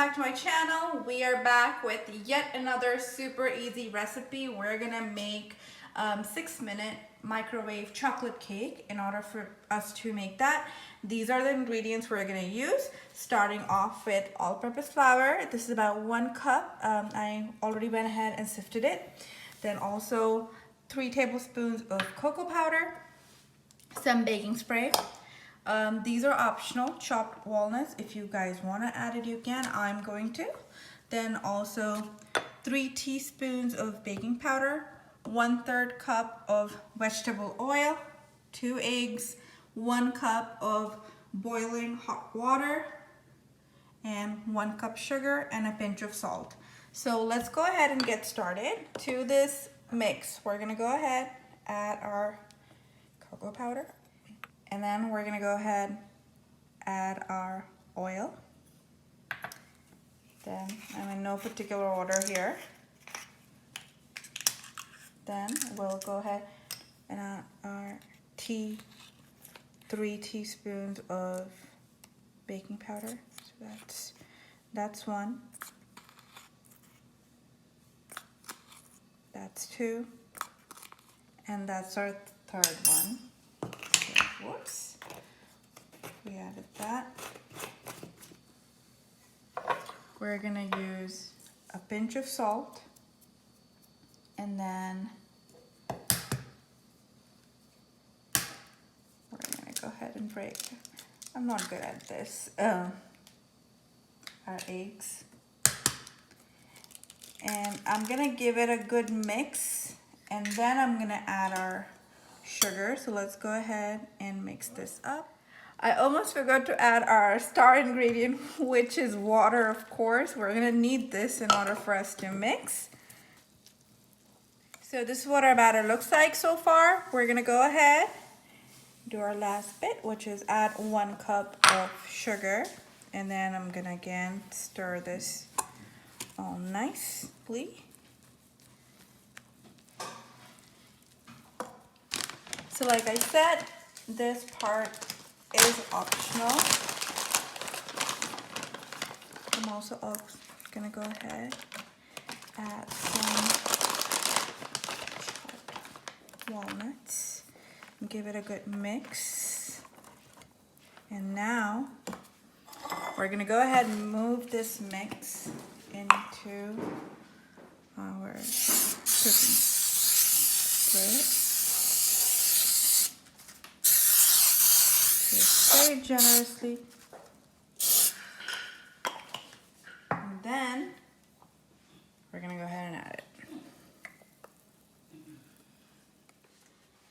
back to my channel. We are back with yet another super easy recipe. We're gonna make 6-minute microwave chocolate cake. In order for us to make that, these are the ingredients we're gonna use. Starting off with all-purpose flour. This is about 1 cup. I already went ahead and sifted it. Then also 3 tablespoons of cocoa powder, some baking spray. These are optional, chopped walnuts. If you guys want to add it, you can. I'm going to. Then also 3 teaspoons of baking powder, 1/3 cup of vegetable oil, 2 eggs, 1 cup of boiling hot water, and 1 cup sugar and a pinch of salt. So let's go ahead and get started. To this mix, we're gonna go ahead, add our cocoa powder. And then we're gonna go ahead, add our oil. Then I'm in no particular order here. Then we'll go ahead and add our 3 teaspoons of baking powder. So that's 1. That's 2. And that's our 3rd one. Whoops, we added that. We're gonna use a pinch of salt, and then we're gonna go ahead and break. I'm not good at this. Our eggs, and I'm gonna give it a good mix, and then I'm gonna add our sugar. So let's go ahead and mix this up. I almost forgot to add our star ingredient, which is water, of course. We're gonna need this in order for us to mix. So this is what our batter looks like so far. We're gonna go ahead, do our last bit, which is add 1 cup of sugar. And then I'm gonna again stir this all nicely. So like I said, this part is optional. I'm also gonna go ahead, add some chopped walnuts, and give it a good mix. And now we're gonna go ahead and move this mix into our cooking spray. Very generously, and then we're gonna go ahead and add it.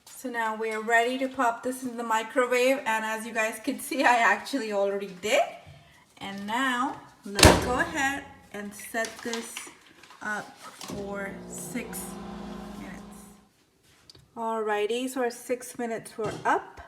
So now we are ready to pop this in the microwave, and as you guys can see, I actually already did. And now let's go ahead and set this up for 6 minutes. Alrighty, so our 6 minutes were up.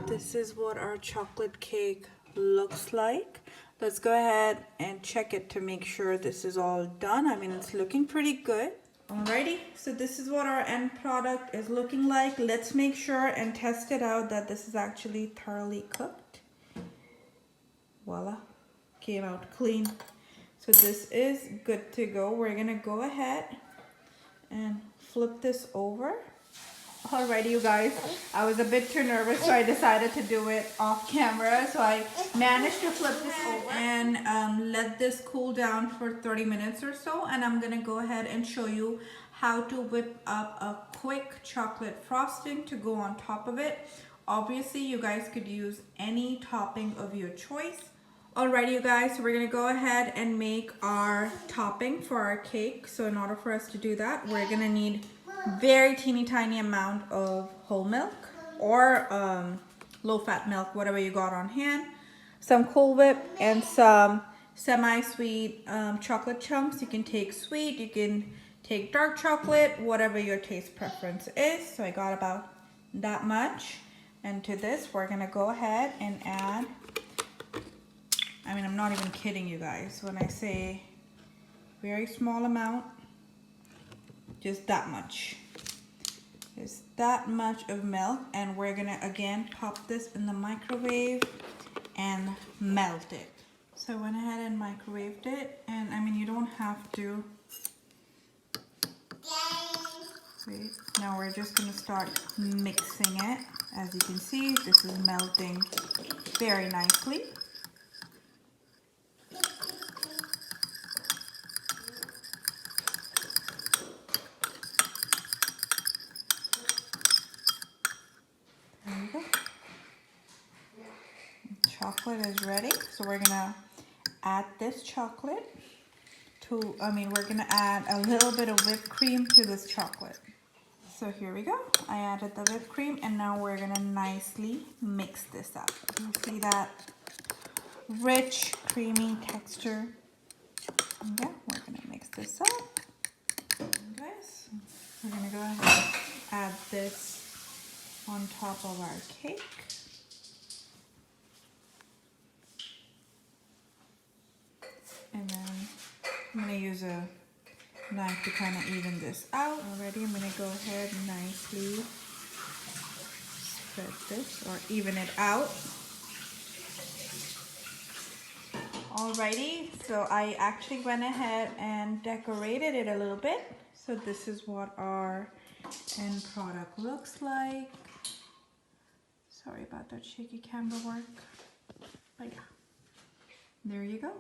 This is what our chocolate cake looks like. Let's go ahead and check it to make sure this is all done. I mean, it's looking pretty good. Alrighty, so this is what our end product is looking like. Let's make sure and test it out that this is actually thoroughly cooked. Voila, came out clean. So this is good to go. We're gonna go ahead and flip this over. Alrighty, you guys, I was a bit too nervous, so I decided to do it off camera. So I managed to flip this over and let this cool down for 30 minutes or so. And I'm gonna go ahead and show you how to whip up a quick chocolate frosting to go on top of it. Obviously, you guys could use any topping of your choice. Alrighty, you guys, so we're gonna go ahead and make our topping for our cake. So in order for us to do that, we're gonna need very teeny tiny amount of whole milk or low-fat milk, whatever you got on hand, some Cool Whip, and some semi-sweet chocolate chunks. You can take sweet, you can take dark chocolate, whatever your taste preference is. So I got about that much. And to this, we're gonna go ahead and add, I mean, I'm not even kidding you guys when I say very small amount. Just that much. Just that much of milk, and we're gonna again pop this in the microwave and melt it. So I went ahead and microwaved it, and I mean, you don't have to. Wait, now we're just gonna start mixing it. As you can see, this is melting very nicely. There we go. Chocolate is ready, so we're gonna add this chocolate to, we're gonna add a little bit of whipped cream to this chocolate. So here we go. I added the whipped cream, and now we're gonna nicely mix this up. You see that rich, creamy texture. Yeah, we're gonna mix this up. Guys, we're gonna go ahead and add this on top of our cake. And then I'm gonna use a knife to kind of even this out. Already, I'm gonna go ahead and nicely spread this or even it out. Alrighty, so I actually went ahead and decorated it a little bit. So this is what our end product looks like. Sorry about that shaky camera work, but yeah, there you go.